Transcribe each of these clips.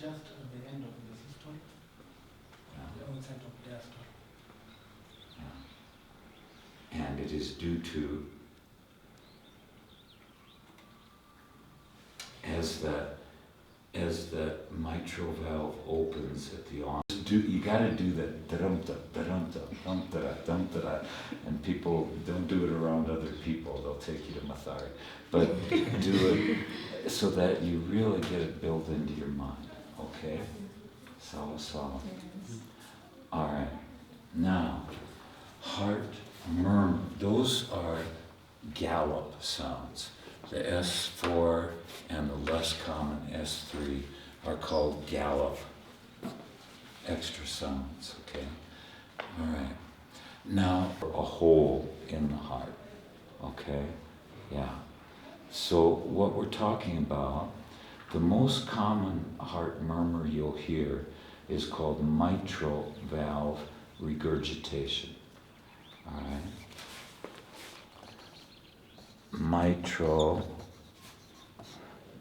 just at the end of the systole, the outside of diastole. And it is due to, as the mitral valve opens at the on, you got to do that da-dum-da, da-dum-da, dum-da-da, dum-da-da, and people don't do it around other people. They'll take you to Mathari, but do it so that you really get it built into your mind. Okay, so. All right, now heart murmur. Those are gallop sounds. The S4 and the less common S3 are called gallop extra sounds, okay? All right. Now, a hole in the heart, okay? Yeah. So what we're talking about, the most common heart murmur you'll hear is called mitral valve regurgitation, all right? Mitral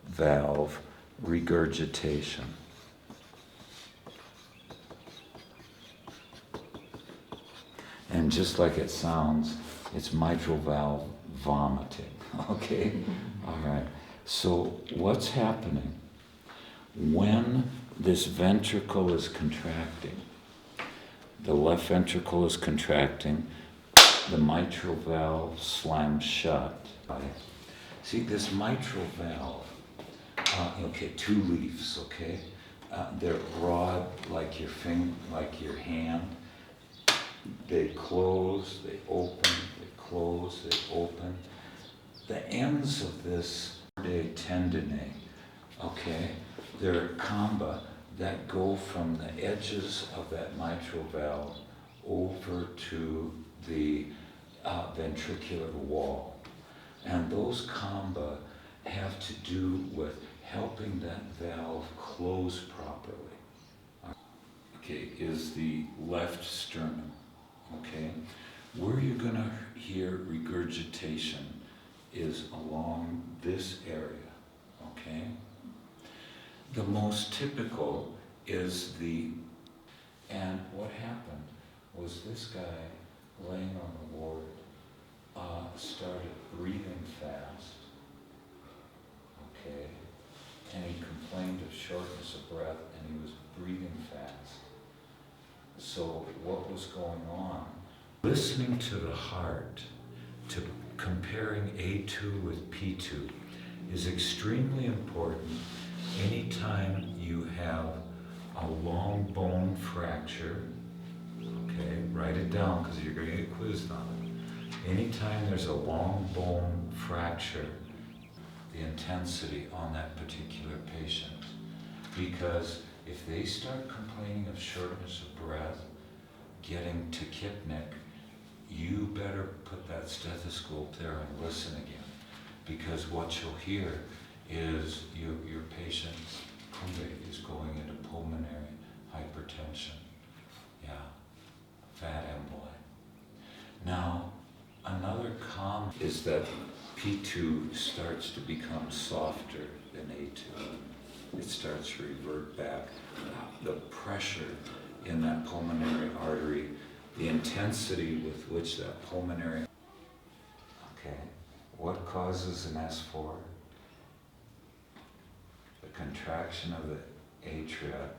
valve regurgitation. And just like it sounds, it's mitral valve vomiting, okay? All right, so what's happening? When this ventricle is contracting, the left ventricle is contracting, the mitral valve slams shut. See, this mitral valve, okay, two leaves, okay? They're broad like your finger, like your hand. They close, they open, they close, they open. The ends of this tendinae, okay, they're comba that go from the edges of that mitral valve over to the ventricular wall. And those comba have to do with helping that valve close properly. Okay, is the left sternum, okay? Where you're gonna hear regurgitation is along this area, okay? The most typical is and what happened was this guy laying on the ward started breathing fast, okay? And he complained of shortness of breath and he was breathing fast. So what was going on? Listening to the heart, to comparing A2 with P2 is extremely important anytime you have a long bone fracture. Okay, write it down because you're going to get quizzed on it. Anytime there's a long bone fracture, the intensity on that particular patient, because if they start complaining of shortness of breath, getting tachypnic, you better put that stethoscope there and listen again, because what you'll hear is your patient's pump is going into pulmonary hypertension. Yeah, fat emboli. Now, another common is that P2 starts to become softer than A2. It starts to revert back. The pressure in that pulmonary artery, the intensity with which that pulmonary... Okay, what causes an S4? The contraction of the atria,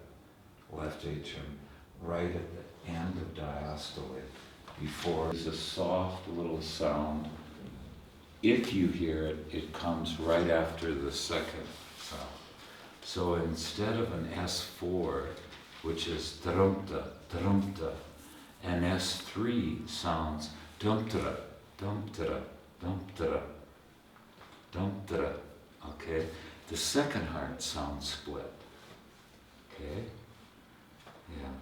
left atrium, right at the end of diastole, before there's a soft little sound. If you hear it, it comes right after the second sound. So instead of an S4, which is drumta, drumta, and S3 sounds dumtara, dumtara, dumtara, dumtara, okay? The second heart sounds split, okay? Yeah.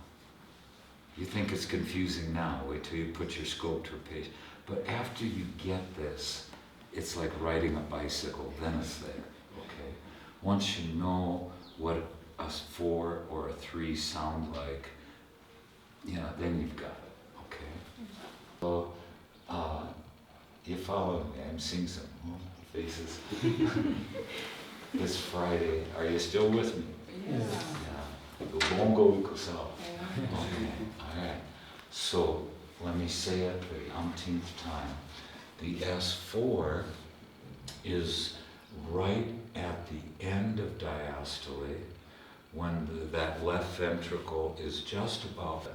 You think it's confusing now, wait till you put your scope to a page. But after you get this, it's like riding a bicycle, then it's there, okay? Once you know what a 4 or a 3 sound like, yeah, then you've got it, okay? So, you follow me, I'm seeing some faces. This Friday, are you still with me? Yeah. Yeah. The bongo equals out. Okay, all right. So let me say it the umpteenth time. The S4 is right at the end of diastole, when that left ventricle is just above it.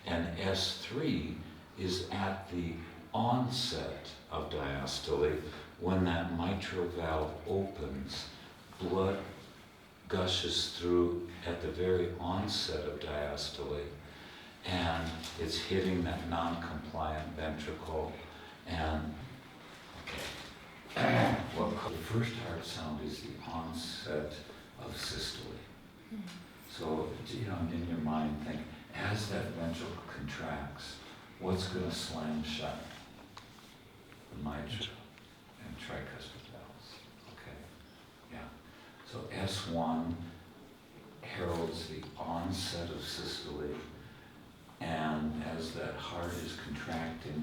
And S3 is at the onset of diastole, when that mitral valve opens, blood gushes through at the very onset of diastole, and it's hitting that non-compliant ventricle. And okay, well, the first heart sound is the onset of systole. So, in your mind, think, as that ventricle contracts, what's going to slam shut? The mitral and tricuspid valves. Okay, yeah. So S1 heralds the onset of systole, and as that heart is contracting,